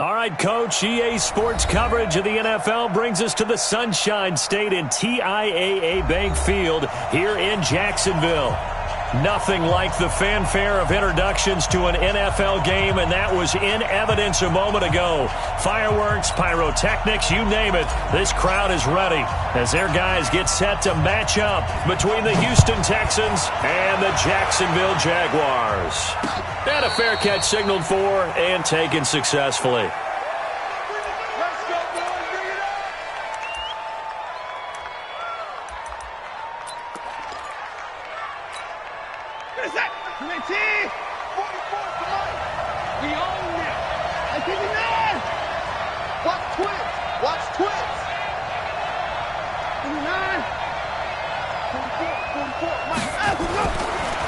All right, Coach, EA Sports coverage of the NFL brings us to the Sunshine State in TIAA Bank Field here in Jacksonville. Nothing like the fanfare of introductions to an NFL game, and that was in evidence a moment ago. Fireworks, pyrotechnics, you name it. This crowd is ready as their guys get set to match up between the Houston Texans and the Jacksonville Jaguars. And a fair catch signaled for and taken successfully.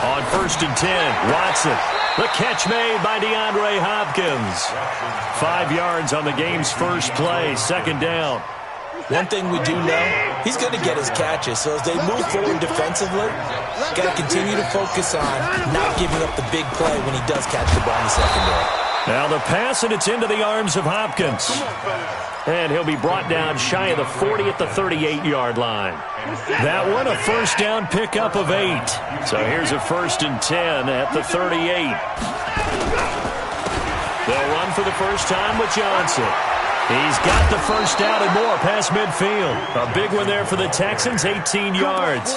On 1st and 10, Watson. The catch made by DeAndre Hopkins. 5 yards on the game's first play, second down. One thing we do know, he's going to get his catches. So as they move forward defensively, got to continue to focus on not giving up the big play when he does catch the ball in the secondary. Now the pass, and it's into the arms of Hopkins. And he'll be brought down shy of the 40 at the 38-yard line. That one, a first down pickup of 8. So here's a 1st and 10 at the 38. They'll run for the first time with Johnson. He's got the first down and more past midfield. A big one there for the Texans, 18 yards.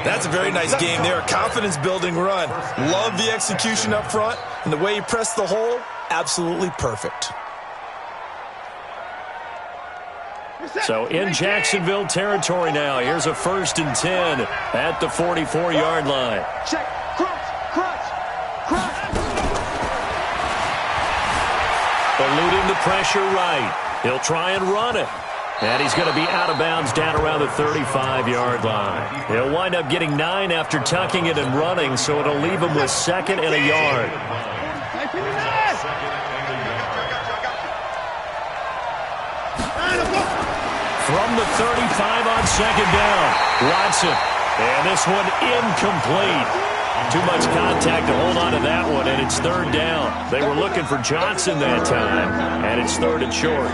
That's a very nice game there. A confidence-building run. Love the execution up front, and the way he pressed the hole, absolutely perfect. So in Jacksonville territory now. Here's a 1st and 10 at the 44-yard line. Check. Crunch. Eluding the pressure right. He'll try and run it. And he's going to be out of bounds down around the 35-yard line. He'll wind up getting 9 after tucking it and running, so it'll leave him with 2nd and a yard. From the 35 on 2nd down, Watson. And this one incomplete. Too much contact to hold on to that one, and it's 3rd down. They were looking for Johnson that time, and it's 3rd and short.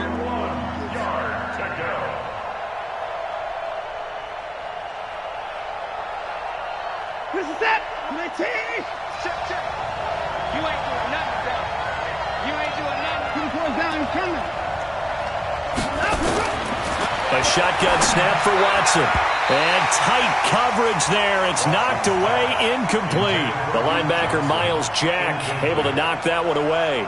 This is it. 19. Check. You ain't doing nothing, bro. You ain't doing nothing. 24 down coming. A shotgun snap for Watson. And tight coverage there. It's knocked away, incomplete. The linebacker, Miles Jack, able to knock that one away.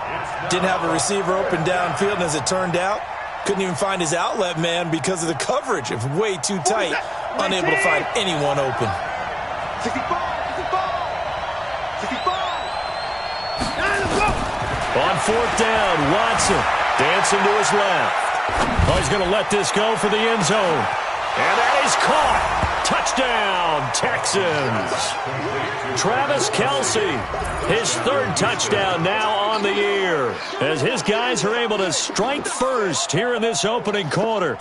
Didn't have a receiver open downfield, and as it turned out, couldn't even find his outlet man because of the coverage. It was way too tight. Unable to find anyone open. 65. On 4th down, Watson dancing to his left. Oh, he's going to let this go for the end zone. And that is caught. Touchdown, Texans. Travis Kelce, his 3rd touchdown now on the year, as his guys are able to strike first here in this opening quarter.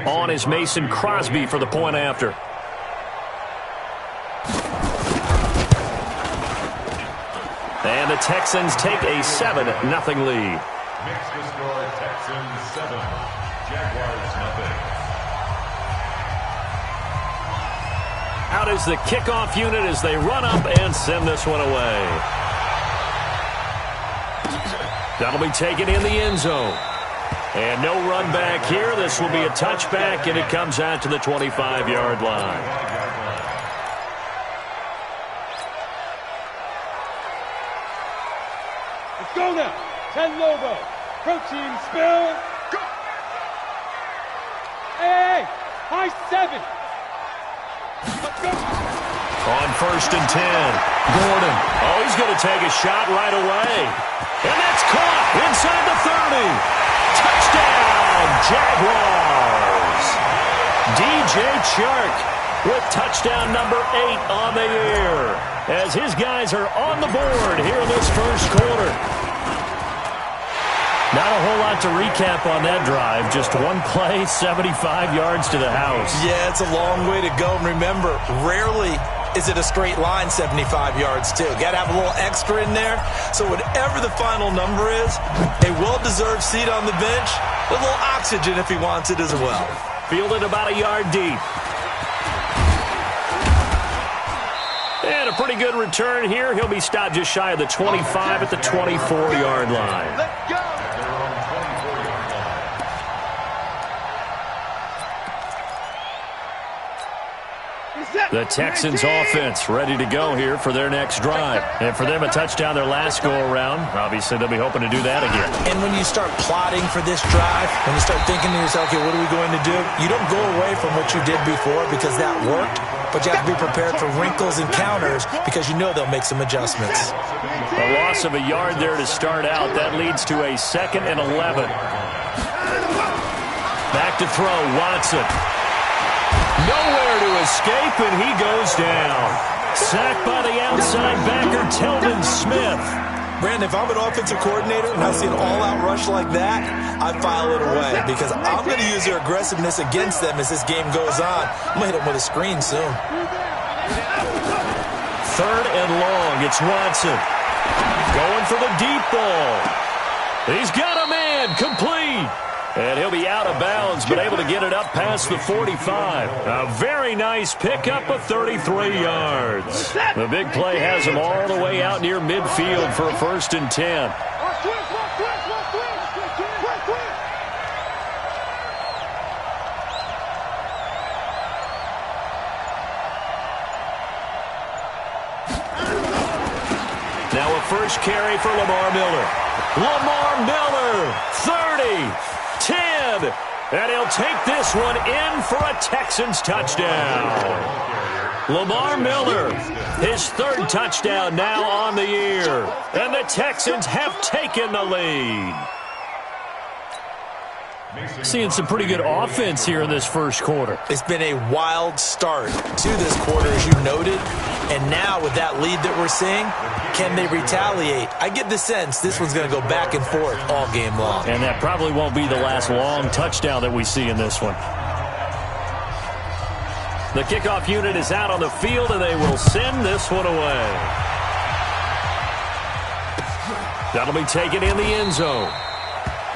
On is Mason Crosby for the point after. And the Texans take a 7-0 lead. Makes the score Texans 7, Jaguars nothing. Out is the kickoff unit as they run up and send this one away. That'll be taken in the end zone. And no run back here. This will be a touchback, and it comes out to the 25-yard line. Let's go now. 10 Lobo. Protein spill. Go. Hey. High 7. Let's go. On 1st and 10, Gordon. Oh, he's going to take a shot right away. And that's caught inside the 30. Touchdown, Jaguars. DJ Chark with touchdown number 8 on the year, as his guys are on the board here in this first quarter. Not a whole lot to recap on that drive. Just one play, 75 yards to the house. Yeah, it's a long way to go. And remember, rarely is it a straight line 75 yards too? Got to have a little extra in there. So whatever the final number is, a well-deserved seat on the bench, a little oxygen if he wants it as well. Fielded about a yard deep. And a pretty good return here. He'll be stopped just shy of the 25 at the 24-yard line. Let's go. The Texans offense ready to go here for their next drive. And for them, a touchdown their last go-around. Obviously, they'll be hoping to do that again. And when you start plotting for this drive, when you start thinking to yourself, okay, what are we going to do? You don't go away from what you did before because that worked, but you have to be prepared for wrinkles and counters because you know they'll make some adjustments. A loss of a yard there to start out. That leads to a 2nd and 11. Back to throw, Watson. Nowhere to escape, and he goes down. Sacked by the outside backer, Telvin Smith. Brandon, if I'm an offensive coordinator and I see an all-out rush like that, I file it away because I'm going to use their aggressiveness against them as this game goes on. I'm going to hit them with a screen soon. 3rd and long. It's Watson. Going for the deep ball. He's got a man. Complete. And he'll be out of bounds, but able to get it up past the 45. A very nice pickup of 33 yards. The big play has him all the way out near midfield for a 1st and 10. Now a first carry for Lamar Miller. Lamar Miller, 30. 10, and he'll take this one in for a Texans touchdown. Lamar Miller, his 3rd touchdown now on the year, and the Texans have taken the lead. Seeing some pretty good offense here in this first quarter. It's been a wild start to this quarter, as you noted, and now with that lead that we're seeing, can they retaliate? I get the sense this one's going to go back and forth all game long. And that probably won't be the last long touchdown that we see in this one. The kickoff unit is out on the field, and they will send this one away. That'll be taken in the end zone.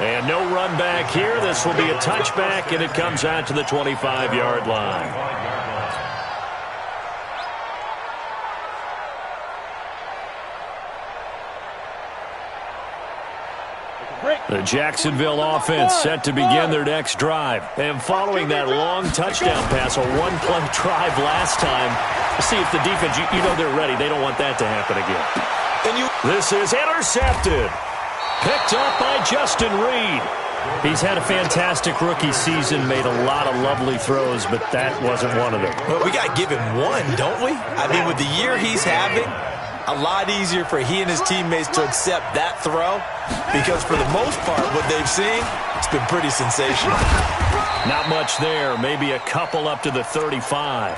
And no run back here. This will be a touchback, and it comes out to the 25-yard line. The Jacksonville offense set to begin their next drive. And following that long touchdown pass, a one-play drive last time, see if the defense, you know they're ready. They don't want that to happen again. This is intercepted. Picked up by Justin Reed. He's had a fantastic rookie season, made a lot of lovely throws, but that wasn't one of them. Well, we got to give him one, don't we? I mean, with the year he's having, a lot easier for he and his teammates to accept that throw because for the most part, what they've seen, it's been pretty sensational. Not much there. Maybe a couple up to the 35.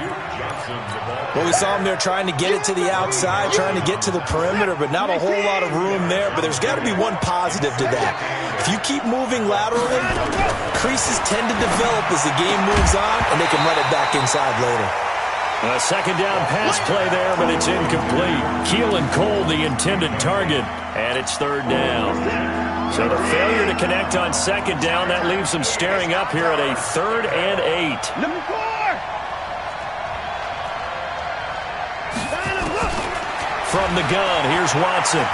Well, we saw him there trying to get it to the outside, trying to get to the perimeter, but not a whole lot of room there. But there's got to be one positive to that. If you keep moving laterally, creases tend to develop as the game moves on, and they can run it back inside later. A 2nd down pass play there, but it's incomplete. Keelan Cole, the intended target, and it's 3rd down. So the failure to connect on 2nd down, that leaves them staring up here at a 3rd and 8. Number 4. From the gun, here's Watson.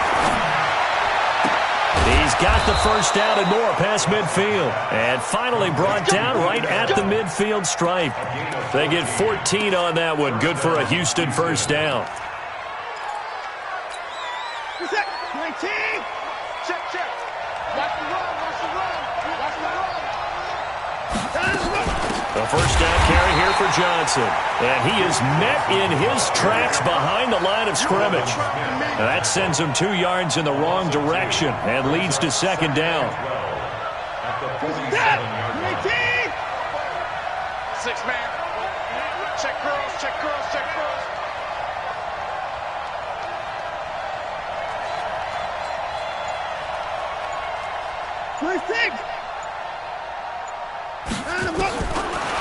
He's got the first down and more past midfield. And finally brought down right at the midfield stripe. They get 14 on that one. Good for a Houston first down. 19. Check, check. Watch the run, watch the run. Watch the run. A first down carry here for Johnson. And he is met in his tracks behind the line of scrimmage. And that sends him 2 yards in the wrong direction and leads to 2nd down. 19. 6-man. Check girls, check girls, check girls.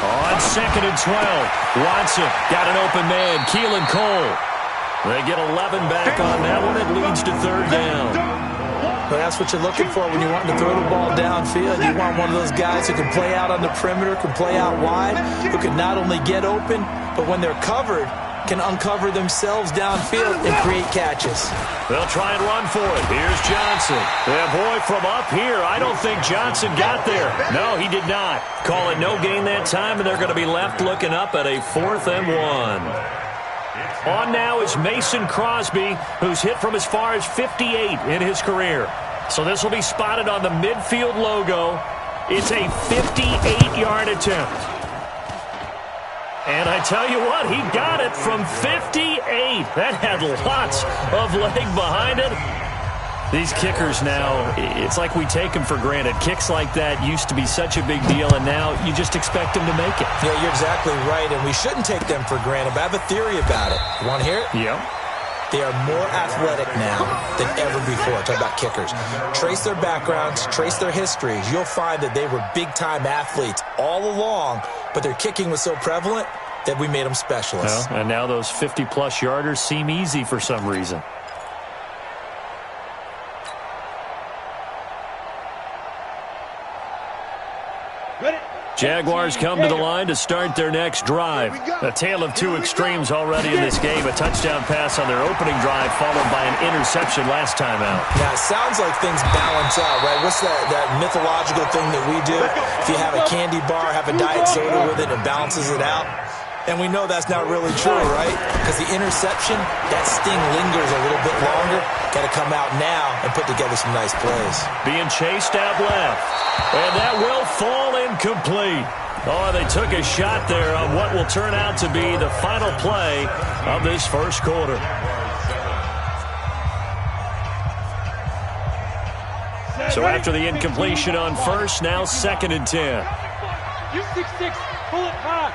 On On 2nd and 12, Watson got an open man, Keelan Cole. They get 11 back on that one. It leads to 3rd down. But that's what you're looking for when you're wanting to throw the ball downfield. You want one of those guys who can play out on the perimeter, can play out wide, who can not only get open, but when they're covered, can uncover themselves downfield and create catches. They'll try and run for it. Here's Johnson. Yeah, boy, from up here, I don't think Johnson got there. No, he did not. Call it no gain that time, and they're going to be left looking up at a 4th and 1. On now is Mason Crosby, who's hit from as far as 58 in his career. So this will be spotted on the midfield logo. It's a 58-yard attempt. And I tell you what, he got it from 58. That had lots of leg behind it. These kickers now, it's like we take them for granted. Kicks like that used to be such a big deal, and now you just expect them to make it. Yeah, you're exactly right, and we shouldn't take them for granted. But I have a theory about it. You want to hear it? Yeah. They are more athletic now than ever before. Talk about kickers. Trace their backgrounds, trace their histories. You'll find that they were big-time athletes all along, but their kicking was so prevalent that we made them specialists. Well, and now those 50-plus yarders seem easy for some reason. Jaguars come to the line to start their next drive. A tale of two extremes already in this game. A touchdown pass on their opening drive followed by an interception last time out. Now, it sounds like things balance out, right? What's that mythological thing that we do? If you have a candy bar, have a diet soda with it, it balances it out. And we know that's not really true, right? Because the interception, that sting lingers a little bit longer. Got to come out now and put together some nice plays. Being chased out left. And that will fall incomplete. Oh, they took a shot there on what will turn out to be the final play of this first quarter. So after the incompletion on first, now 2nd and 10. You 6'6", pull it high.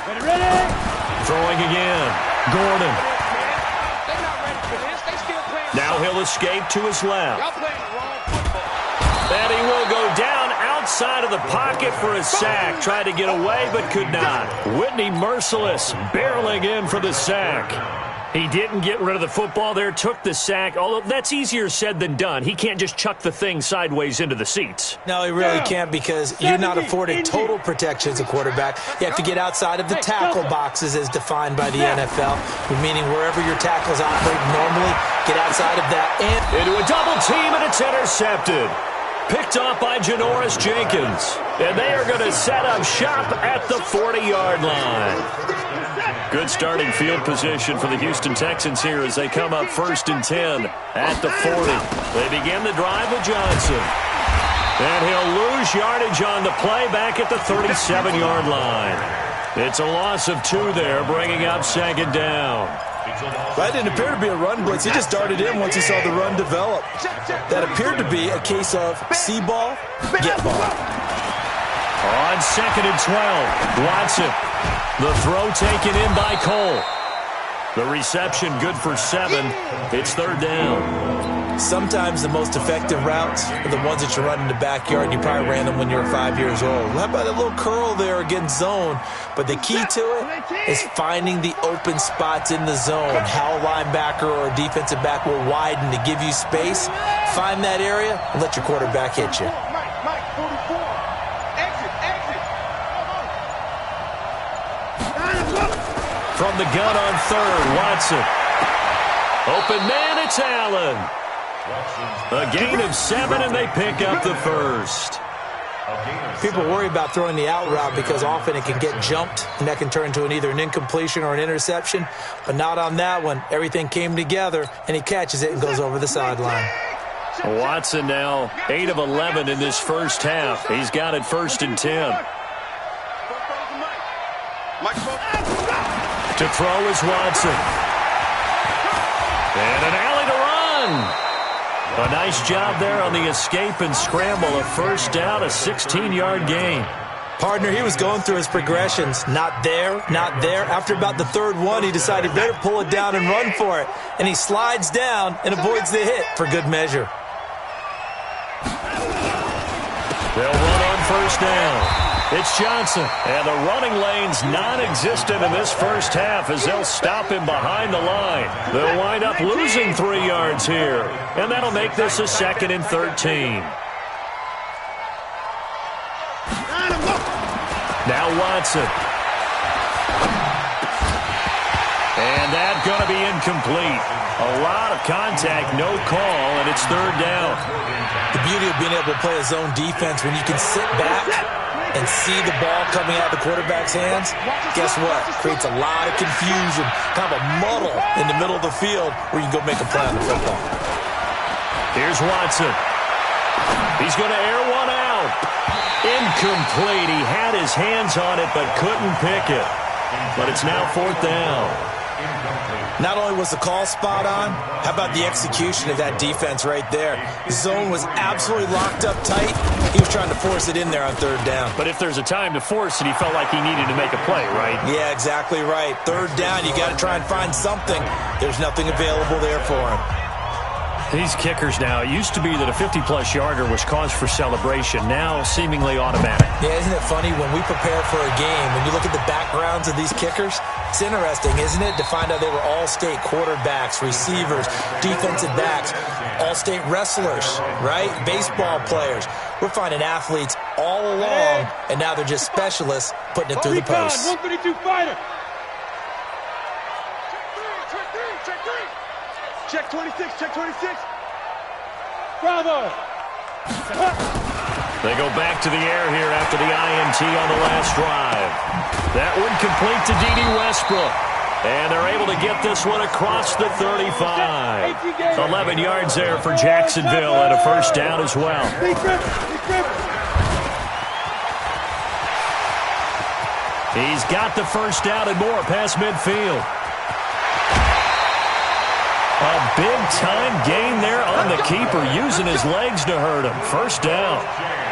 Ready? Throwing again. Gordon. They're not ready for this. They still playing. Now he'll escape to his left. Y'all playing the wrong football. And he will go down outside of the pocket for a sack. Tried to get away, but could not. Whitney Merciless barreling in for the sack. He didn't get rid of the football there, took the sack, although that's easier said than done. He can't just chuck the thing sideways into the seats. No, he really can't because you're not afforded total protection as a quarterback. You have to get outside of the tackle boxes as defined by the NFL, meaning wherever your tackles operate normally, get outside of that. And into a double team, and it's intercepted. Picked off by Janoris Jenkins. And they are going to set up shop at the 40-yard line. Good starting field position for the Houston Texans here as they come up 1st and 10 at the 40. They begin the drive with Johnson. And he'll lose yardage on the play back at the 37-yard line. It's a loss of 2 there, bringing up 2nd down. That didn't appear to be a run blitz. He just darted in once he saw the run develop. That appeared to be a case of see ball, get ball. On 2nd and 12, Watson. The throw taken in by Cole. The reception good for 7. It's 3rd down. Sometimes the most effective routes are the ones that you run in the backyard. You probably ran them when you were 5 years old. How about a little curl there against zone? But the key to it is finding the open spots in the zone. How a linebacker or a defensive back will widen to give you space. Find that area and let your quarterback hit you. Mike, 44. Exit. From the gun on 3rd, Watson. Open man, it's Allen. A gain of 7, and they pick up the first. People worry about throwing the out route because often it can get jumped, and that can turn into either an incompletion or an interception. But not on that one. Everything came together, and he catches it and goes over the sideline. Watson now 8 of 11 in this first half. He's got it 1st and 10. To throw is Watson. And an alley to run. A nice job there on the escape and scramble. A 1st down, a 16-yard gain. Partner, he was going through his progressions. Not there, not there. After about the 3rd one, he decided better pull it down and run for it. And he slides down and avoids the hit for good measure. They'll run on first down. It's Johnson, and the running lane's non-existent in this first half as they'll stop him behind the line. They'll wind up losing 3 yards here, and that'll make this a 2nd and 13. Now Watson. And that's going to be incomplete. A lot of contact, no call, and it's 3rd down. The beauty of being able to play a zone defense when you can sit back and see the ball coming out of the quarterback's hands, guess what? Creates a lot of confusion, kind of a muddle in the middle of the field where you can go make a play on the football. Here's Watson. He's going to air one out. Incomplete. He had his hands on it but couldn't pick it. But it's now 4th down. Not only was the call spot on, how about the execution of that defense right there? The zone was absolutely locked up tight. He was trying to force it in there on 3rd down. But if there's a time to force it, he felt like he needed to make a play, right? Yeah, exactly right. 3rd down, you got to try and find something. There's nothing available there for him. These kickers now, it used to be that a 50-plus yarder was cause for celebration. Now, seemingly automatic. Yeah, isn't it funny? When we prepare for a game, when you look at the backgrounds of these kickers, it's interesting, isn't it, to find out they were all-state quarterbacks, receivers, defensive backs, all-state wrestlers, right? Baseball players. We're finding athletes all along, and now they're just specialists putting it through the posts. 132 fighter. Check 26, check 26. Bravo. They go back to the air here after the INT on the last drive. That one complete to D.D. Westbrook. And they're able to get this one across the 35. 11 yards there for Jacksonville and a 1st down as well. He's got the 1st down and more past midfield. A big-time gain there on the keeper, using his legs to hurt him. 1st down.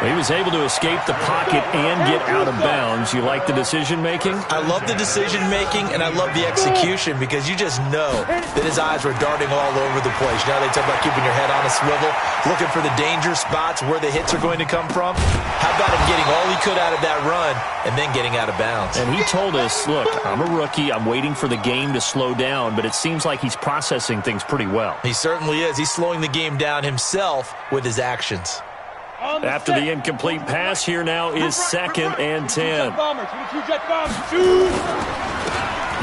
He was able to escape the pocket and get out of bounds. You like the decision-making? I love the decision-making, and I love the execution because you just know that his eyes were darting all over the place. You know, they talk about keeping your head on a swivel, looking for the danger spots where the hits are going to come from. How about him getting all he could out of that run and then getting out of bounds? And he told us, look, I'm a rookie. I'm waiting for the game to slow down, but it seems like he's processing things pretty well. He certainly is. He's slowing the game down himself with his actions. After the incomplete pass, here now is 2nd and 10.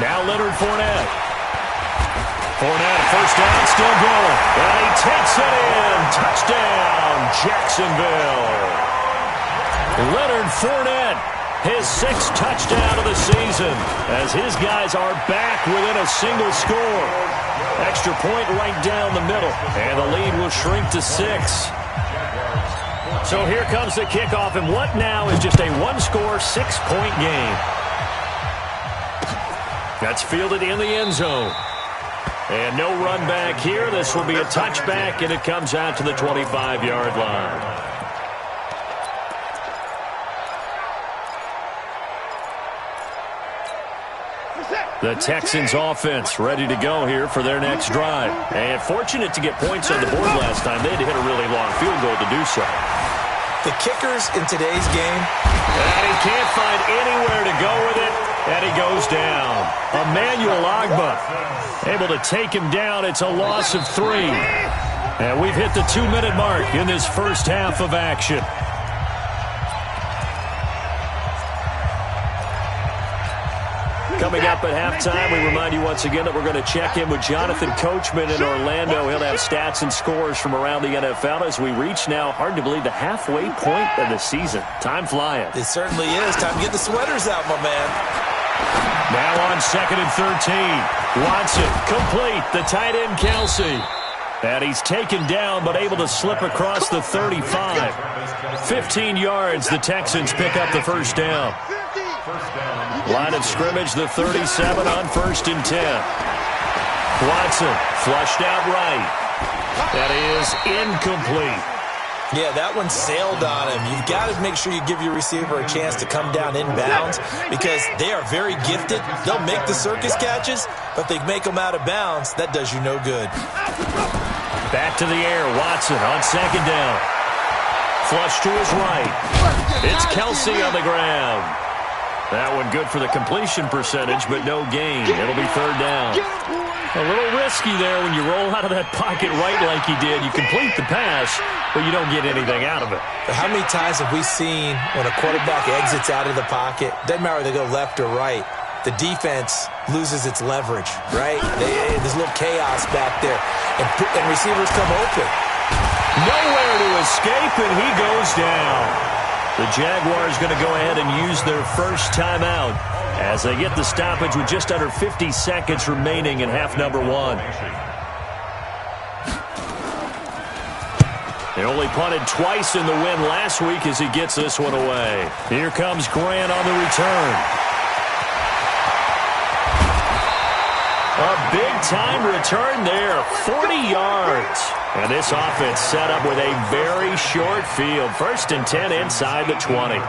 Now Leonard Fournette. Fournette, 1st down, still going. And he takes it in. Touchdown, Jacksonville. Leonard Fournette, his 6th touchdown of the season, as his guys are back within a single score. Extra point right down the middle, and the lead will shrink to 6. So here comes the kickoff, and what now is just a 1-score, 6-point game. That's fielded in the end zone. And no run back here. This will be a touchback, and it comes out to the 25-yard line. The Texans offense ready to go here for their next drive. And fortunate to get points on the board last time. They had to hit a really long field goal to do so. The kickers in today's game. And he can't find anywhere to go with it. And he goes down. Emmanuel Ogbah able to take him down. It's a loss of 3. And we've hit the 2-minute mark in this first half of action. Coming up at halftime, we remind you once again that we're going to check in with Jonathan Coachman in Orlando. He'll have stats and scores from around the NFL as we reach now, hard to believe, the halfway point of the season. Time flying. It certainly is. Time to get the sweaters out, my man. Now on 2nd and 13. Watson, complete. The tight end, Kelsey. And he's taken down, but able to slip across the 35. 15 yards, the Texans pick up the 1st down. Line of scrimmage, the 37 on 1st and 10. Watson flushed out right. That is incomplete. Yeah, that one sailed on him. You've got to make sure you give your receiver a chance to come down inbounds because they are very gifted. They'll make the circus catches, but they make them out of bounds. That does you no good. Back to the air, Watson on 2nd down. Flush to his right. It's Kelsey on the ground. That one good for the completion percentage, but no gain. It'll be third down. A little risky there when you roll out of that pocket right like he did. You complete the pass, but you don't get anything out of it. How many times have we seen when a quarterback exits out of the pocket, doesn't matter whether they go left or right, the defense loses its leverage, right? There's a little chaos back there, and receivers come open. Nowhere to escape, and he goes down. The Jaguars going to go ahead and use their first timeout as they get the stoppage with just under 50 seconds remaining in half number one. They only punted twice in the win last week as he gets this one away. Here comes Grant on the return. A big-time return there, 40 yards. And this offense set up with a very short field. 1st and 10 inside the 20.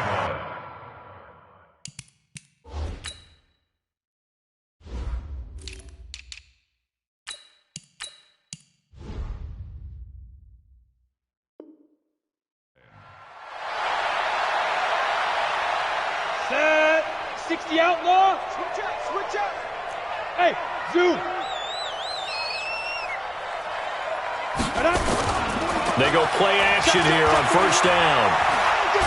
Set. 60 outlaw. Switch up, switch up. Hey, zoom. They go play action here on 1st down.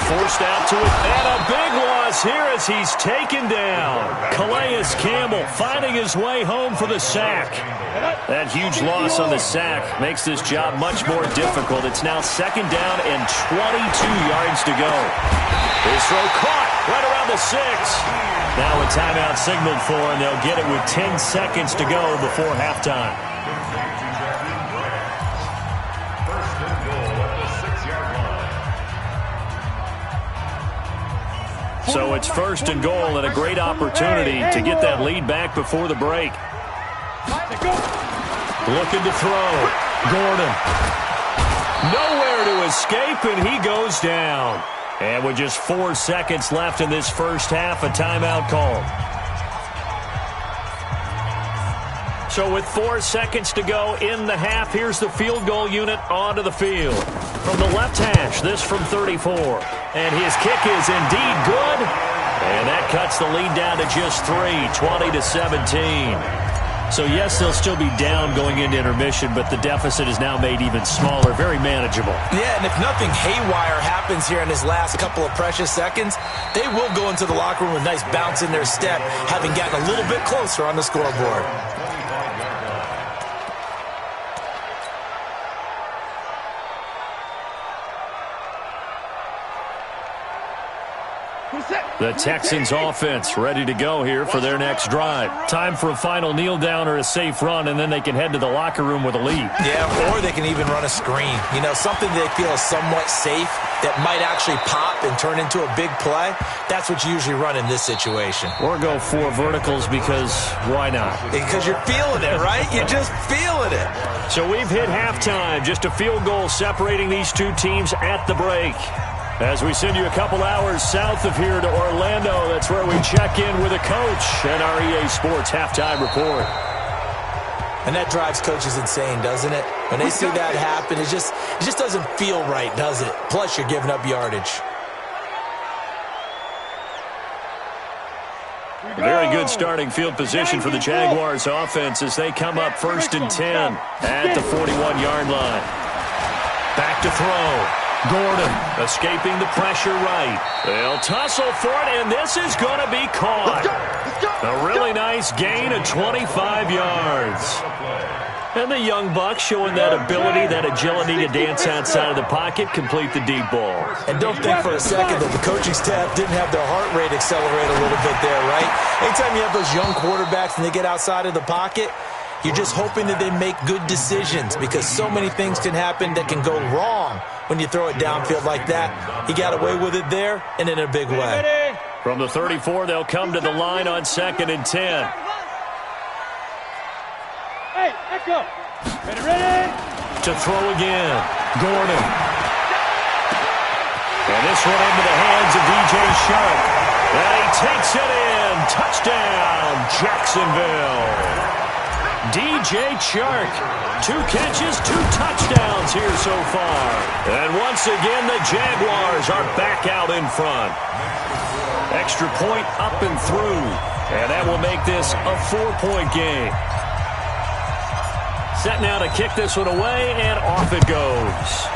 Forced out to it, and a big loss here as he's taken down. Calais Campbell finding his way home for the sack. That huge loss on the sack makes this job much more difficult. It's now 2nd down and 22 yards to go. His throw caught right around the 6. Now a timeout signaled for, and they'll get it with 10 seconds to go before halftime. So it's 1st and goal and a great opportunity to get that lead back before the break. Looking to throw. Gordon. Nowhere to escape, and he goes down. And with just 4 seconds left in this first half, a timeout called. So with 4 seconds to go in the half, here's the field goal unit onto the field. From the left hash, this from 34. And his kick is indeed good. And that cuts the lead down to just 3, 20-17. So, yes, they'll still be down going into intermission, but the deficit is now made even smaller, very manageable. Yeah, and if nothing haywire happens here in his last couple of precious seconds, they will go into the locker room with a nice bounce in their step, having gotten a little bit closer on the scoreboard. The Texans offense ready to go here for their next drive. Time for a final kneel down or a safe run, and then they can head to the locker room with a lead. Yeah, or they can even run a screen. You know, something they feel is somewhat safe that might actually pop and turn into a big play. That's what you usually run in this situation. Or go 4 verticals because why not? Because you're feeling it, right? You're just feeling it. So we've hit halftime. Just a field goal separating these two teams at the break. As we send you a couple hours south of here to Orlando, that's where we check in with a coach and our EA Sports halftime report. And that drives coaches insane, doesn't it? When they see that happen, it just doesn't feel right, does it? Plus, you're giving up yardage. Very good starting field position for the Jaguars offense as they come up 1st and 10 at the 41-yard line. Back to throw. Gordon escaping the pressure right. They'll tussle for it, and this is going to be caught. A really nice gain of 25 yards. And the young buck showing that ability, that agility to dance outside of the pocket, complete the deep ball. And don't think for a second that the coaching staff didn't have their heart rate accelerate a little bit there, right? Anytime you have those young quarterbacks and they get outside of the pocket, you're just hoping that they make good decisions because so many things can happen that can go wrong when you throw it downfield like that. He got away with it there and in a big way. From the 34, they'll come to the line on 2nd and 10. Hey, Echo. Ready? To throw again. Gordon. And this one into the hands of DJ Sharp. And he takes it in. Touchdown, Jacksonville. DJ Chark. 2 catches, 2 touchdowns here so far. And once again, the Jaguars are back out in front. Extra point up and through. And that will make this a 4-point game. Set now to kick this one away, and off it goes.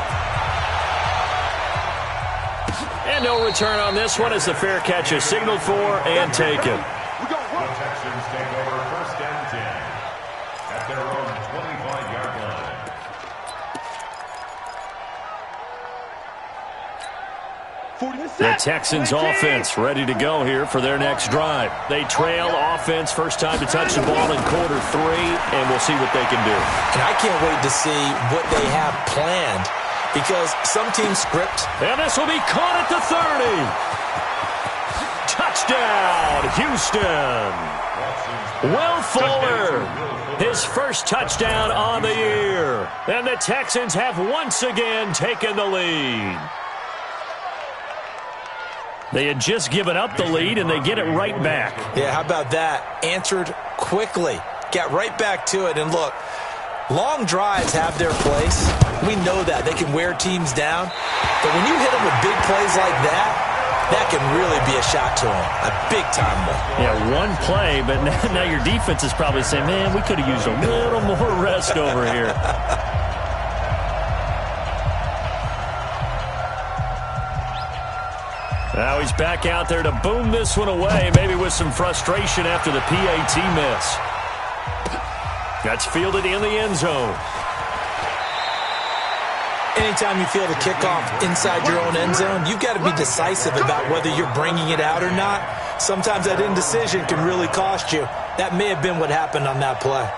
And no return on this one as the fair catch is signaled for and taken. The Texans take over 1st and 10 at their own 25-yard line. The Texans offense ready to go here for their next drive. They trail offense, first time to touch the ball in quarter 3, and we'll see what they can do. And I can't wait to see what they have planned, because some teams script. And this will be caught at the 30. Touchdown, Houston. Will Fuller, his first touchdown on the year. And the Texans have once again taken the lead. They had just given up the lead, and they get it right back. Yeah, how about that? Answered quickly. Got right back to it. And look, long drives have their place. We know that. They can wear teams down. But when you hit them with big plays like that, that can really be a shot to them. A big-time one. Yeah, one play, but now your defense is probably saying, man, we could have used a little more rest over here. Now he's back out there to boom this one away, maybe with some frustration after the PAT miss. That's fielded in the end zone. Anytime you feel the kickoff inside your own end zone, you've got to be decisive about whether you're bringing it out or not. Sometimes that indecision can really cost you. That may have been what happened on that play.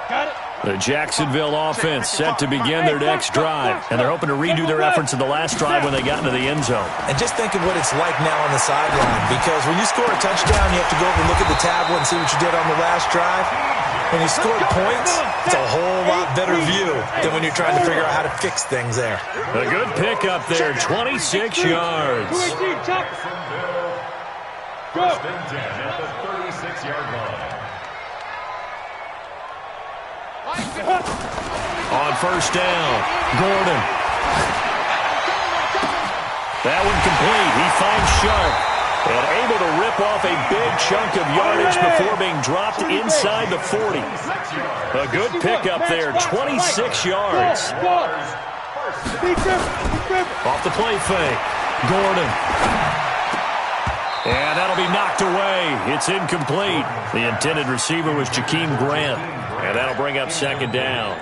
Got it. The Jacksonville offense set to begin their next drive, and they're hoping to redo their efforts in the last drive when they got into the end zone. And just think of what it's like now on the sideline, because when you score a touchdown, you have to go over and look at the tablet and see what you did on the last drive. When you score points, it's a whole lot better view than when you're trying to figure out how to fix things there. A good pickup there, 26 yards. Go. 1st and 10 at the 36-yard line. On first down, Gordon. That one complete. He finds Sharp and able to rip off a big chunk of yardage before being dropped inside the 40. A good pickup there, 26 yards. Off the play fake, Gordon. And that'll be knocked away. It's incomplete. The intended receiver was Jakeem Grant. And that'll bring up 2nd down.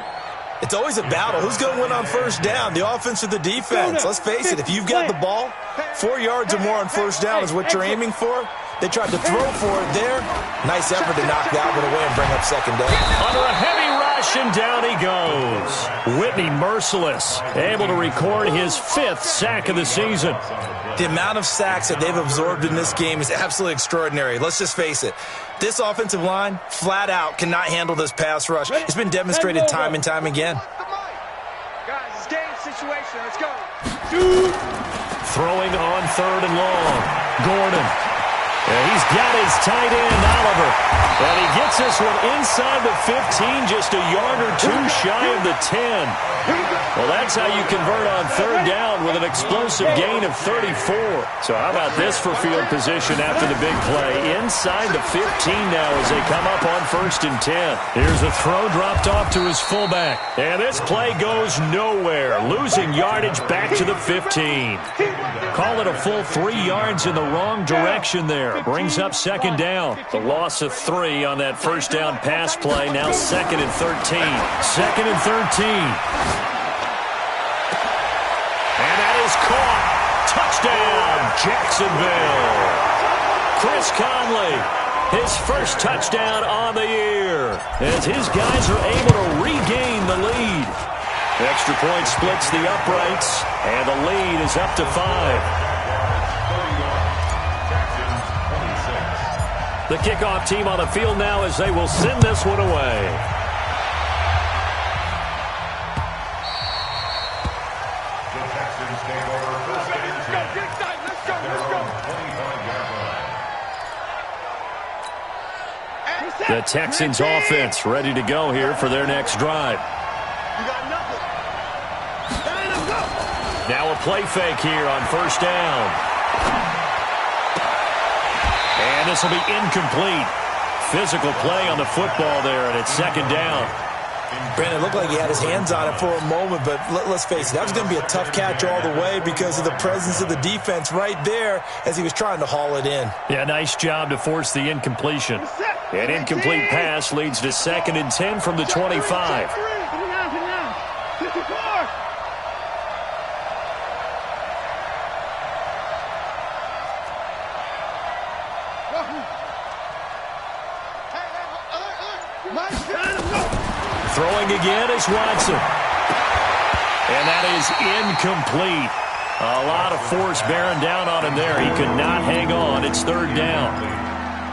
It's always a battle. Who's going to win on first down, the offense or the defense? Let's face it, if you've got the ball, 4 yards or more on first down is what you're aiming for. They tried to throw for it there. Nice effort to knock that one away and bring up 2nd down. Under a heavy rush, and down he goes. Whitney Mercilus, able to record his 5th sack of the season. The amount of sacks that they've absorbed in this game is absolutely extraordinary. Let's just face it. This offensive line, flat out, cannot handle this pass rush. It's been demonstrated time and time again. Guys, it's game situation. Let's go. Throwing on 3rd and long. Gordon. And he's got his tight end, Oliver. And he gets this one inside the 15, just a yard or 2 shy of the 10. Well, that's how you convert on 3rd down with an explosive gain of 34. So how about this for field position after the big play? Inside the 15 now as they come up on 1st and 10. Here's a throw dropped off to his fullback. And this play goes nowhere, losing yardage back to the 15. Call it a full 3 yards in the wrong direction there. Brings up 2nd down. The loss of 3 on that first down pass play. Now 2nd and 13. 2nd and 13. And that is caught. Touchdown, Jacksonville. Chris Conley, his first touchdown on the year, as his guys are able to regain the lead. Extra point splits the uprights, and the lead is up to 5. The kickoff team on the field now as they will send this one away. The Texans take over 1st and 10. Let's go. 25-yard line. The Texans offense ready to go here for their next drive. Now a play fake here on first down. And this will be incomplete. Physical play on the football there, and it's second down. Brandon, it looked like he had his hands on it for a moment, but let's face it, that was going to be a tough catch all the way because of the presence of the defense right there as he was trying to haul it in. Yeah, nice job to force the incompletion. An incomplete pass leads to 2nd and 10 from the 25. Throwing again is Watson. And that is incomplete. A lot of force bearing down on him there. He could not hang on. It's 3rd down.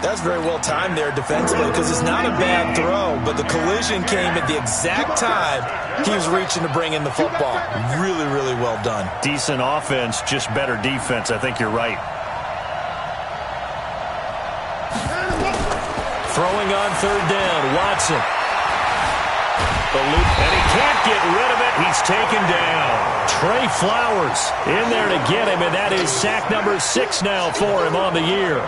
That's very well timed there defensively because it's not a bad throw, but the collision came at the exact time he was reaching to bring in the football. Really, really well done. Decent offense, just better defense. I think you're right. Throwing on 3rd down, Watson. The loop, and he can't get rid of it. He's taken down. Trey Flowers in there to get him, and that is sack number 6 now for him on the year.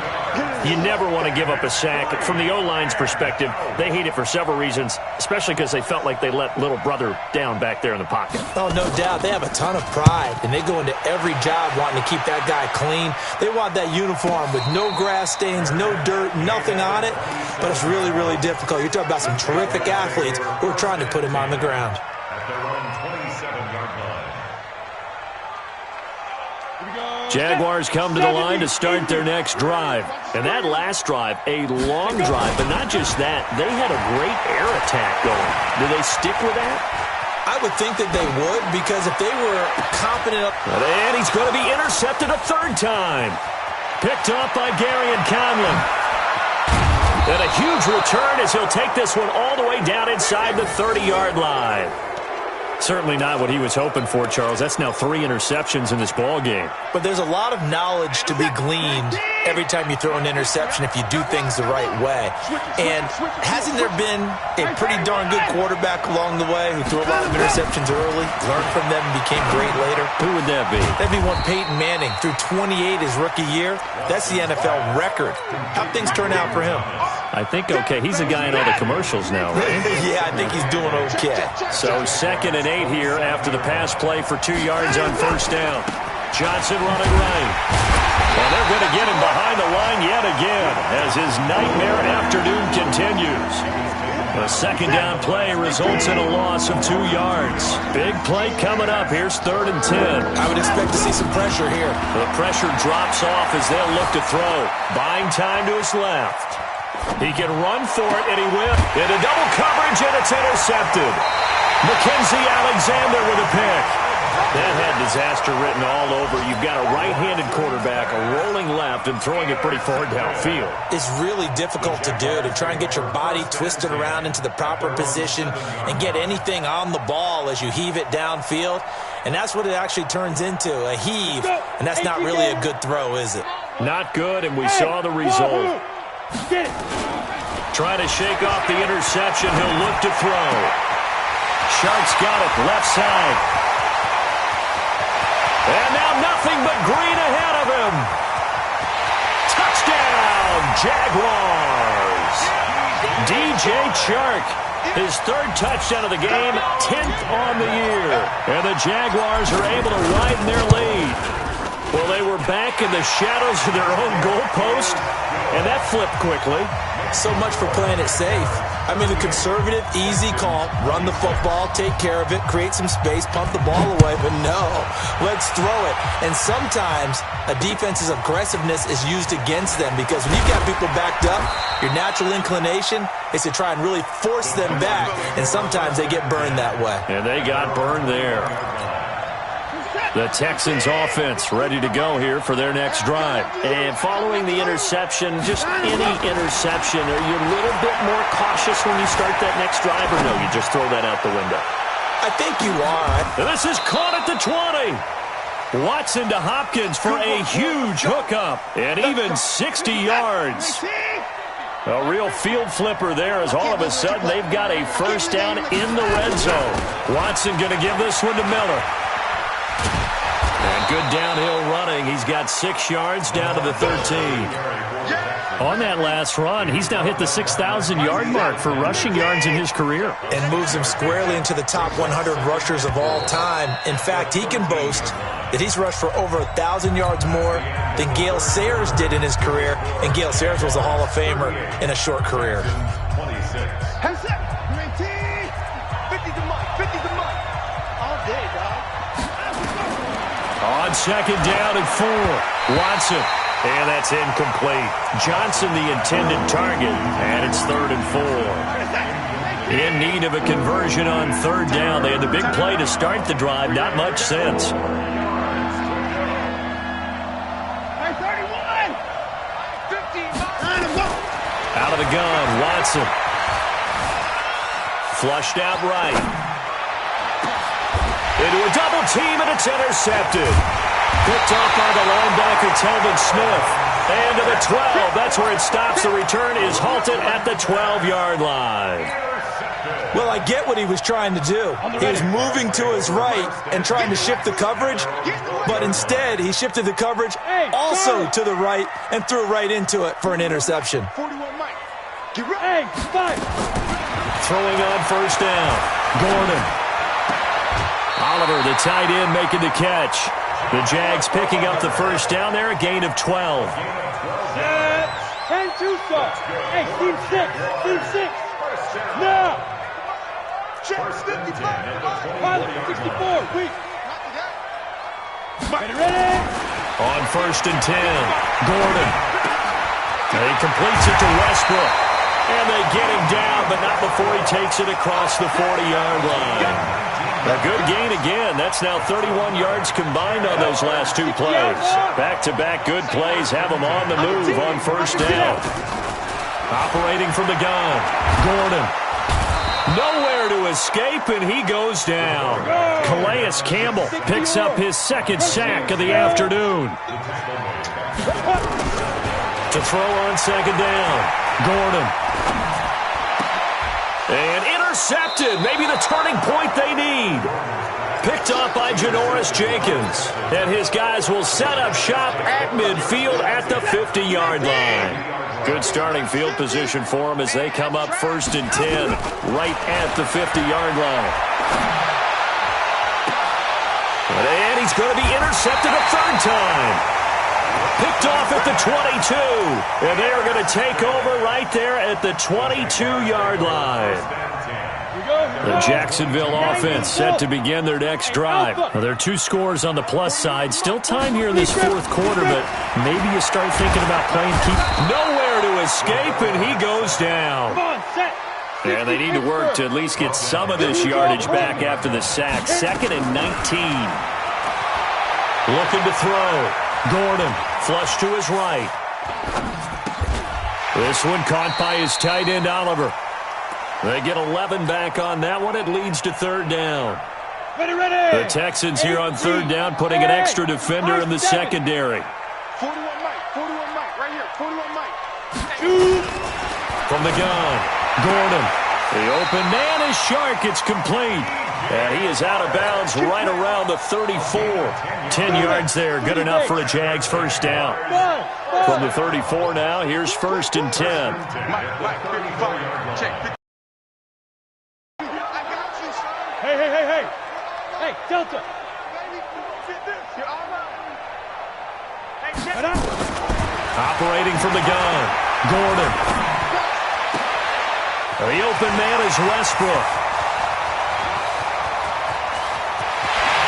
You never want to give up a sack. From the O-line's perspective, they hate it for several reasons, especially because they felt like they let little brother down back there in the pocket. Oh, no doubt. They have a ton of pride, and they go into every job wanting to keep that guy clean. They want that uniform with no grass stains, no dirt, nothing on it, but it's really, really difficult. You're talking about some terrific athletes who are trying to put him on the ground. At their own 27-yard line. Jaguars come to the line to start their next drive. And that last drive, a long drive, but not just that. They had a great air attack going. Do they stick with that? I would think that they would because if they were confident. And he's going to be intercepted a 3rd time. Picked up by Gary and Conlon. And a huge return as he'll take this one all the way down inside the 30-yard line. Certainly not what he was hoping for, Charles. That's now 3 interceptions in this ball game. But there's a lot of knowledge to be gleaned every time you throw an interception if you do things the right way. And hasn't there been a pretty darn good quarterback along the way who threw a lot of interceptions early, learned from them, and became great later? Who would that be? That'd be one Peyton Manning. Threw 28 his rookie year. That's the NFL record. How'd things turn out for him? I think okay. He's a guy in all the commercials now, right? Yeah, I think he's doing okay. So 2nd and 8 here after the pass play for 2 yards on first down. Johnson running right. And they're going to get him behind the line yet again as his nightmare afternoon continues. A 2nd down play results in a loss of 2 yards. Big play coming up. Here's 3rd and 10. I would expect to see some pressure here. The pressure drops off as they'll look to throw. Buying time to his left. He can run for it, and he will. Into double coverage, and it's intercepted. Mackenzie Alexander with a pick. That had disaster written all over. You've got a right-handed quarterback, a rolling left, and throwing it pretty far downfield. It's really difficult to do, to try and get your body twisted around into the proper position and get anything on the ball as you heave it downfield. And that's what it actually turns into, a heave. And that's not really a good throw, is it? Not good, and we saw the result. Trying to shake off the interception. He'll look to throw. Sharks got it, left side. And now nothing but green ahead of him. Touchdown, Jaguars. DJ Chark, his 3rd touchdown of the game, 10th on the year. And the Jaguars are able to widen their lead. Well, they were back in the shadows of their own goalpost, and that flipped quickly. So much for playing it safe. I mean, the conservative, easy call, run the football, take care of it, create some space, pump the ball away, but no, let's throw it. And sometimes a defense's aggressiveness is used against them because when you've got people backed up, your natural inclination is to try and really force them back, and sometimes they get burned that way. And they got burned there. The Texans offense ready to go here for their next drive. And following the interception, just any interception, are you a little bit more cautious when you start that next drive, or no, you just throw that out the window? I think you are. And this is caught at the 20. Watson to Hopkins for a huge hookup, and even 60 yards. A real field flipper there as all of a sudden they've got a first down in the red zone. Watson going to give this one to Miller. And good downhill running. He's got 6 yards down to the 13. On that last run, he's now hit the 6,000-yard mark for rushing yards in his career. And moves him squarely into the top 100 rushers of all time. In fact, he can boast that he's rushed for over 1,000 yards more than Gale Sayers did in his career. And Gale Sayers was a Hall of Famer in a short career. 50 to Mike. 50 to Mike. All day, dog. On second down and 4, Watson. And that's incomplete. Johnson the intended target, and it's 3rd and 4. In need of a conversion on 3rd down. They had the big play to start the drive. Not much sense. 31. Out of the gun, Watson. Flushed out right. Into a double team, and it's intercepted. Picked off by the linebacker, Telvin Smith. And to the 12. That's where it stops. The return is halted at the 12-yard line. Well, I get what he was trying to do. He was moving to his right and trying to shift the coverage, but instead he shifted the coverage also to the right and threw right into it for an interception. 41 Mike. Get ready. Throwing on first down. Gordon. Oliver, the tight end, making the catch. The Jags picking up the first down there, a gain of 12. 10-2, sir. Hey, team 6. Team 6. Now. Check 55. Pilot 64. Weak. Ready? On first and 10, Gordon. He completes it to Westbrook. And they get him down, but not before he takes it across the 40-yard line. A good gain again. That's now 31 yards combined on those last 2 plays. Back-to-back good plays have them on the move on first down. Operating from the gun, Gordon. Nowhere to escape, and he goes down. Calais Campbell picks up his 2nd sack of the afternoon. To throw on second down, Gordon. And intercepted. Maybe the turning point they need. Picked off by Janoris Jenkins. And his guys will set up shop at midfield at the 50-yard line. Good starting field position for them as they come up first and 10 right at the 50-yard line. And he's going to be intercepted a 3rd time. Picked off at the 22. And they are going to take over right there at the 22-yard line. The Jacksonville offense set to begin their next drive. Well, there are 2 scores on the plus side. Still time here in this 4th quarter, but maybe you start thinking about playing keep. Nowhere to escape, and he goes down. And they need to work to at least get some of this yardage back after the sack. 2nd and 19. Looking to throw. Gordon, flush to his right. This one caught by his tight end, Oliver. They get 11 back on that one. It leads to 3rd down. Ready. The Texans here on 3rd down, putting an extra defender in the secondary. 41 Mike, right here. 41 Mike. From the gun, Gordon. The open man is Shark. It's complete. And he is out of bounds right around the 34. 10 yards there. Good enough for a Jags first down. From the 34 now, here's 1st and 10. Mike, 55. Check. Hey. Hey, Delta. Operating from the gun, Gordon. The open man is Westbrook.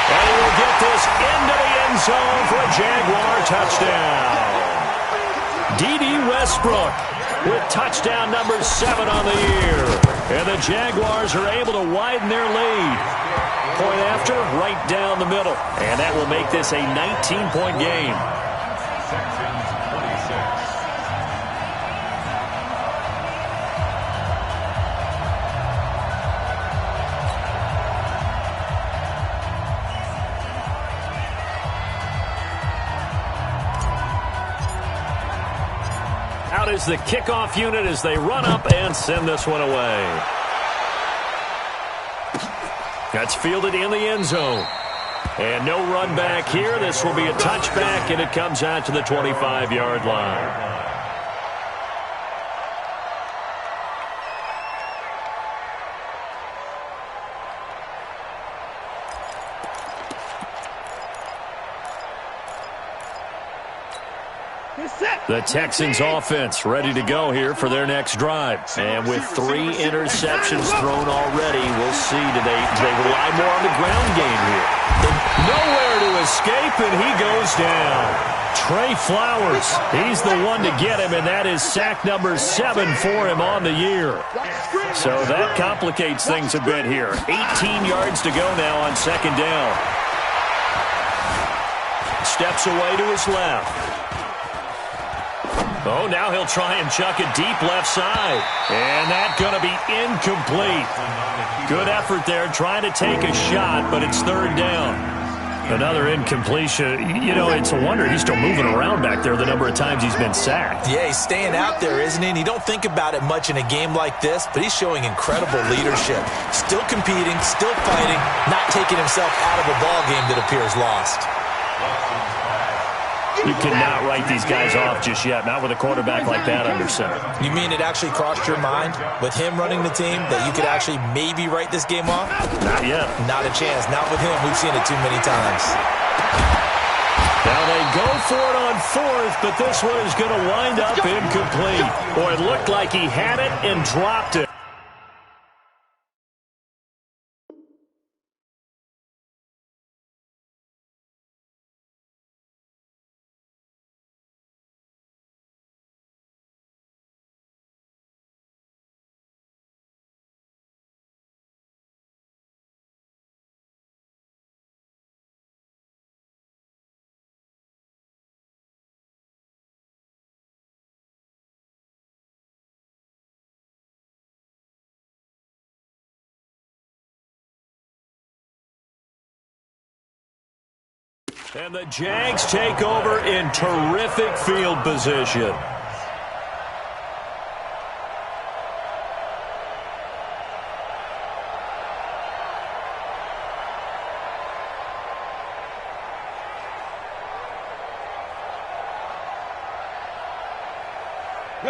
And he will get this into the end zone for a Jaguar touchdown. D.D. Westbrook with touchdown number 7 on the year. And the Jaguars are able to widen their lead. Point after, right down the middle. And that will make this a 19-point game. is the kickoff unit as they run up and send this one away. That's fielded in the end zone. And no run back here. This will be a touchback, and it comes out to the 25-yard line. The Texans offense ready to go here for their next drive. And with 3 interceptions thrown already, we'll see. Do they rely more on the ground game here? Nowhere to escape, and he goes down. Trey Flowers, he's the one to get him, and that is sack number 7 for him on the year. So that complicates things a bit here. 18 yards to go now on second down. Steps away to his left. Oh, now he'll try and chuck it deep left side. And that's going to be incomplete. Good effort there, trying to take a shot, but it's third down. Another incompletion. You know, it's a wonder he's still moving around back there the number of times he's been sacked. Yeah, he's staying out there, isn't he? And you don't think about it much in a game like this, but he's showing incredible leadership. Still competing, still fighting, not taking himself out of a ball game that appears lost. You cannot write these guys off just yet, not with a quarterback like that under center. You mean it actually crossed your mind with him running the team that you could actually maybe write this game off? Not yet. Not a chance. Not with him. We've seen it too many times. Now they go for it on fourth, but this one is going to wind up incomplete. Boy, it looked like he had it and dropped it. And the Jags take over in terrific field position.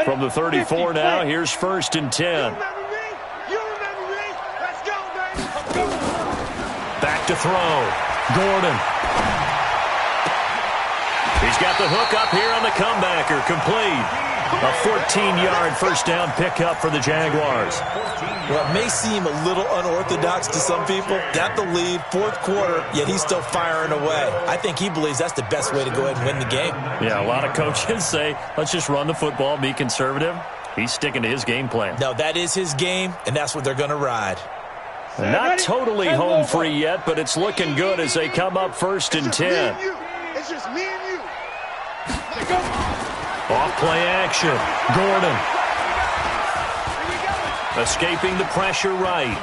From the 34 now, here's 1st and 10. You remember me. Let's go, baby. Back to throw. Gordon. He's got the hook up here on the comebacker. Complete. A 14-yard first down pickup for the Jaguars. Well, it may seem a little unorthodox to some people. Got the lead, 4th quarter, yet he's still firing away. I think he believes that's the best way to go ahead and win the game. Yeah, a lot of coaches say, let's just run the football, be conservative. He's sticking to his game plan. No, that is his game, and that's what they're going to ride. Not totally home free yet, but it's looking good as they come up 1st and 10. It's just me and you. Off play action. Gordon. Escaping the pressure right.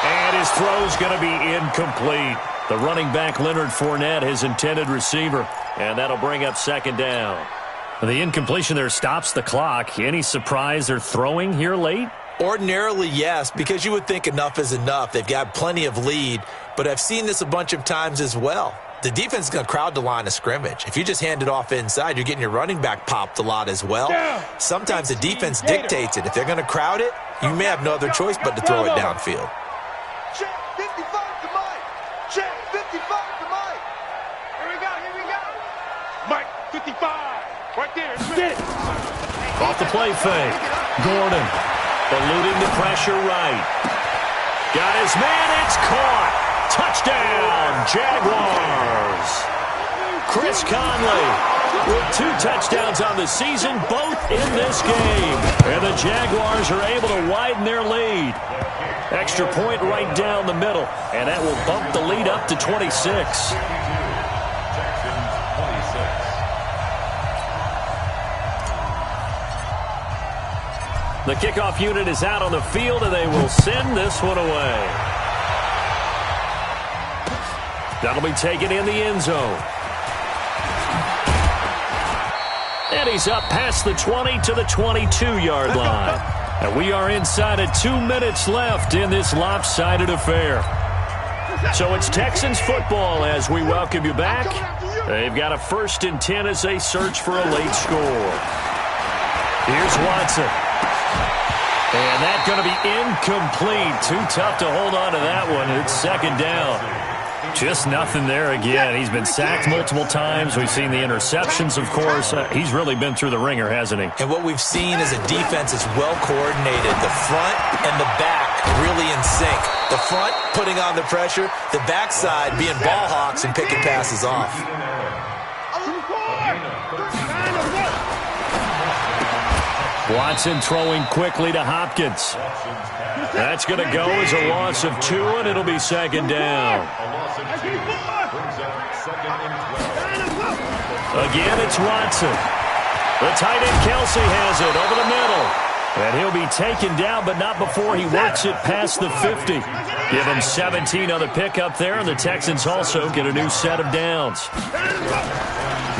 And his throw's going to be incomplete. The running back, Leonard Fournette, his intended receiver. And that'll bring up 2nd down. The incompletion there stops the clock. Any surprise they're throwing here late? Ordinarily, yes, because you would think enough is enough. They've got plenty of lead, but I've seen this a bunch of times as well. The defense is going to crowd the line of scrimmage. If you just hand it off inside, you're getting your running back popped a lot as well. Sometimes the defense dictates it. If they're going to crowd it, you may have no other choice but to throw it downfield. Check 55 to Mike. Check 55 to Mike. Here we go. Mike, 55. Right there. Get it. Off the play fake. Gordon eluding the pressure right. Got his man. It's caught. Touchdown, Jaguars. Chris Conley with 2 touchdowns on the season, both in this game. And the Jaguars are able to widen their lead. Extra point right down the middle, and that will bump the lead up to 26. The kickoff unit is out on the field, and they will send this one away. That'll be taken in the end zone. And he's up past the 20 to the 22-yard line. And we are inside of 2 minutes left in this lopsided affair. So it's Texans football as we welcome you back. They've got a 1st and 10 as they search for a late score. Here's Watson. And that's going to be incomplete. Too tough to hold on to that one. It's 2nd down. Just nothing there again. He's been sacked multiple times. We've seen the interceptions, of course. He's really been through the ringer, hasn't he? And what we've seen is a defense is well coordinated. The front and the back really in sync. The front putting on the pressure. The backside being ball hawks and picking passes off. Watson throwing quickly to Hopkins. That's going to go as a loss of 2, and it'll be 2nd down. Again, it's Watson. The tight end Kelsey has it over the middle. And he'll be taken down, but not before he works it past the 50. Give him 17 on the pickup there, and the Texans also get a new set of downs.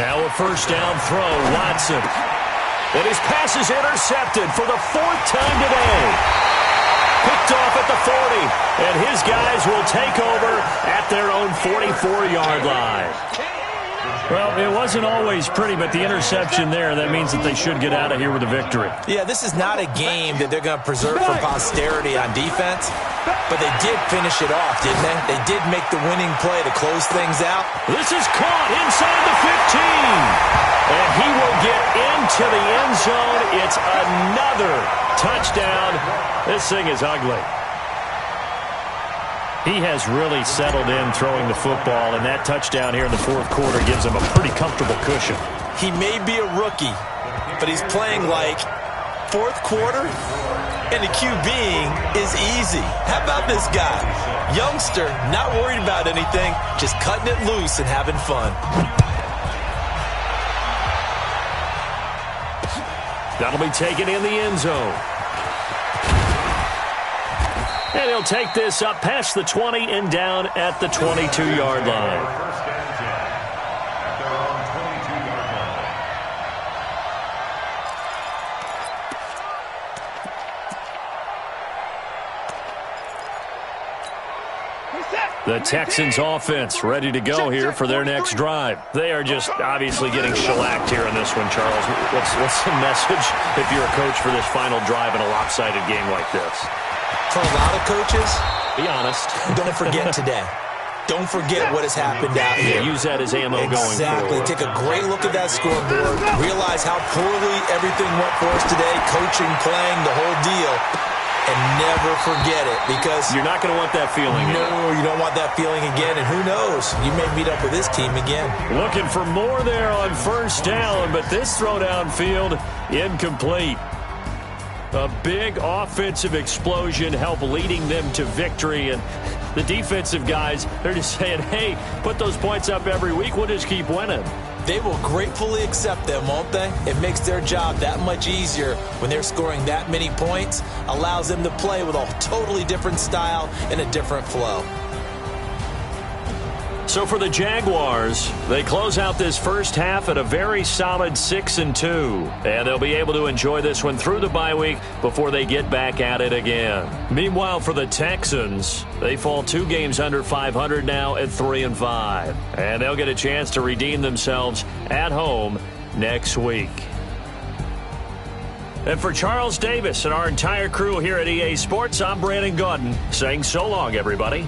Now a 1st down throw, Watson. And his pass is intercepted for the 4th time today. Picked off at the 40, and his guys will take over at their own 44-yard line. Well, it wasn't always pretty, but the interception there, that means that they should get out of here with a victory. Yeah, this is not a game that they're going to preserve for posterity on defense, but they did finish it off, didn't they? They did make the winning play to close things out. This is caught inside the 15, and he will get into the end zone. It's another touchdown. This thing is ugly. He has really settled in throwing the football, and that touchdown here in the 4th quarter gives him a pretty comfortable cushion. He may be a rookie, but he's playing like 4th quarter, and the QBing is easy. How about this guy? Youngster, not worried about anything, just cutting it loose and having fun. That'll be taken in the end zone. And he'll take this up past the 20 and down at the 22-yard line. The Texans offense ready to go here for their next drive. They are just obviously getting shellacked here in this one, Charles. What's the message if you're a coach for this final drive in a lopsided game like this? For a lot of coaches, be honest, don't forget today. Don't forget what has happened out here. Use that as ammo going forward. Exactly. Take a great look at that scoreboard. Realize how poorly everything went for us today. Coaching, playing, the whole deal. And never forget it, because you're not going to want that feeling again. No, you don't want that feeling again. And who knows? You may meet up with this team again. Looking for more there on 1st down, but this throw downfield incomplete. A big offensive explosion helped leading them to victory, and the defensive guys, they're just saying, hey, put those points up every week, we'll just keep winning. They will gratefully accept them, won't they? It makes their job that much easier when they're scoring that many points, allows them to play with a totally different style and a different flow. So for the Jaguars, they close out this first half at a very solid 6-2. And they'll be able to enjoy this one through the bye week before they get back at it again. Meanwhile, for the Texans, they fall 2 games under 500 now at 3-5. And they'll get a chance to redeem themselves at home next week. And for Charles Davis and our entire crew here at EA Sports, I'm Brandon Gaudin saying so long, everybody.